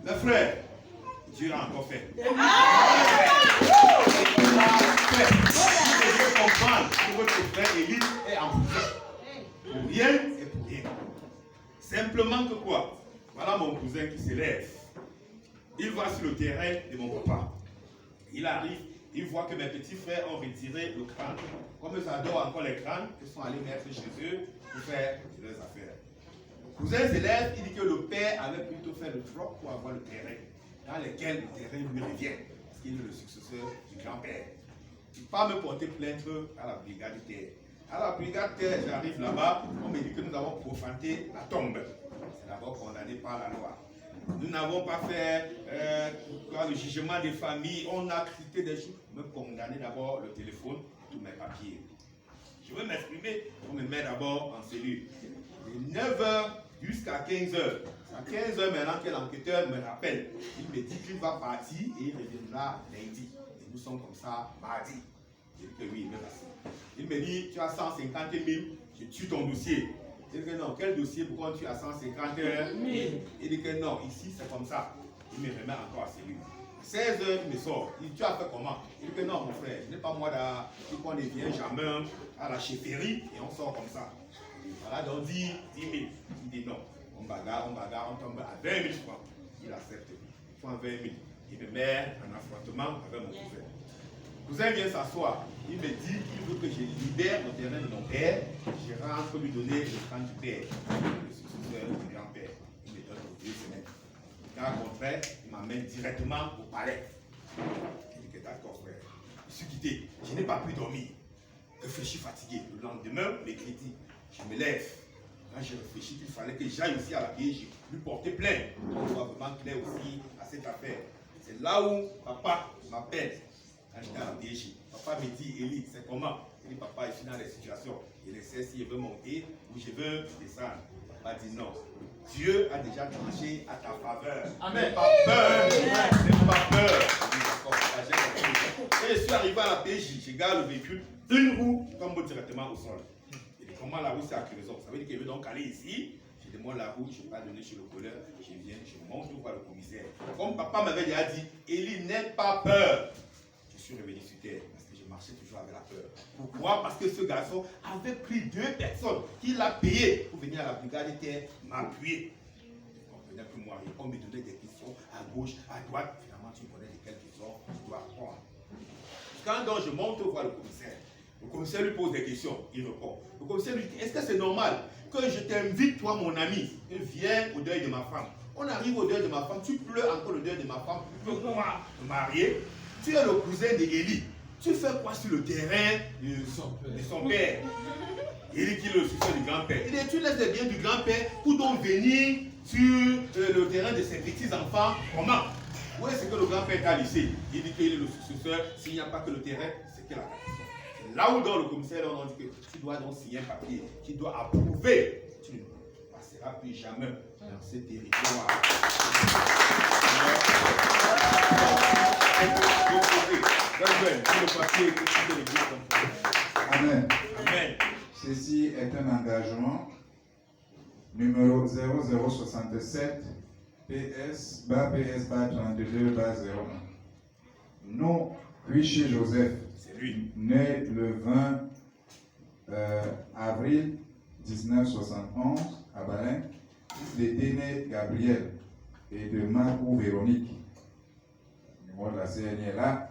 Mes frères, Dieu a encore fait. Vous devez comprendre que votre frère Élie est en prison. Pour rien et pour rien. Simplement que quoi? Voilà mon cousin qui s'élève. Il va sur le terrain de mon papa. Il arrive, il voit que mes petits frères ont retiré le crâne. Comme ils adorent encore les crânes, ils sont allés mettre chez eux pour faire leurs affaires. Le cousin s'élève, il dit que le père avait plutôt fait le troc pour avoir le terrain, dans lequel le terrain lui revient, parce qu'il est le successeur du grand-père. Il ne peut pas me porter plainte à la brigade terre. À la brigade terre, j'arrive là-bas, on me dit que nous avons profané la tombe. C'est d'abord condamné par la loi. Nous n'avons pas fait le jugement des familles, on a cité des choses. Me condamner d'abord le téléphone et tous mes papiers. Je veux m'exprimer, on me met d'abord en cellule. De 9h jusqu'à 15h. C'est à 15h maintenant que l'enquêteur me rappelle. Il me dit qu'il va partir et il reviendra lundi. Et nous sommes comme ça mardi. Je dis que oui, il me passe. Il me dit, tu as 150 000, je tue ton dossier. Il dit que non, quel dossier, pourquoi tu as 150 000? Il dit que non, ici c'est comme ça. Il me remet encore à cellule. 16h, il me sort. Il dit, tu as fait comment? Il dit que non, mon frère, ce n'est pas moi qu'on devient jamais à la chefferie et on sort comme ça. Voilà, donc 10 000. Il dit non. On bagarre, on tombe à 20 000 francs. Il accepte. Il prend 20 000. Il me met en affrontement avec mon cousin. Le cousin vient s'asseoir. Il me dit qu'il veut que je libère le terrain de mon père. Je rentre lui donner le crâne du père, le successeur du grand-père. Il me donne pour 2 semaines. Car au contraire, il m'amène directement au palais. Il dit que d'accord, frère. Je suis quitté. Je n'ai pas pu dormir. Réfléchi fatigué. Le lendemain, mercredi, je me lève. Quand j'ai réfléchi qu'il fallait que j'aille aussi à la PJ, lui porter plainte. On soit vraiment clair aussi à cette affaire. C'est là où papa m'appelle quand j'étais à la PJ. Papa me dit, Élie, c'est comment? Il dit, papa, je suis dans les situations. Il essaie si je veux monter ou je veux descendre. Papa dit non. Dieu a déjà tranché à ta faveur. Amen. N'aie pas peur. N'aie pas peur. Et je suis arrivé à la PJ, je garde le véhicule, une roue tombe directement au sol. Et comment la roue s'est accusée? Ça veut dire qu'il veut donc aller ici. Je demande la roue, je ne vais pas donner chez le colleur. Je viens, je monte voir le commissaire. Comme papa m'avait déjà dit, Élie, n'aie pas peur. Je suis revenu sur terre parce que je marchais toujours avec la peur. Pourquoi? Parce que ce garçon avait pris 2 personnes qu'il a payées pour venir à la brigade terre m'appuyer. On ne comprenait plus moi. On me donnait des questions à gauche, à droite. Finalement, tu connais lesquelles questions tu dois prendre. Quand donc je monte voir le commissaire lui pose des questions, il répond. Le commissaire lui dit, est-ce que c'est normal que je t'invite, toi mon ami, et viens au deuil de ma femme? On arrive au deuil de ma femme, tu pleures encore le deuil de ma femme, tu veux quoi? Te marier? Tu es le cousin d'Élie. Tu fais quoi sur le terrain de son père? Élie qui est le successeur du grand-père. Il dit, tu laisses les biens du grand-père pour donc venir sur le terrain de ses petits-enfants. Comment? Où est-ce que le grand-père t'a laissé? Il dit qu'il est le successeur. S'il n'y a pas que le terrain, c'est que la catastrophe. C'est là où dans le commissaire, on dit que tu dois donc signer un papier qui doit approuver. Tu ne passeras plus jamais dans ce territoire. Amen. Amen. Ceci est un engagement numéro 0067 PS, bas 32, bas 01. Nous, Huiché Joseph, c'est lui, né le 20 avril 1971 à Balin, de Déné Gabriel et de Marco Véronique. Le numéro de la CNI est là.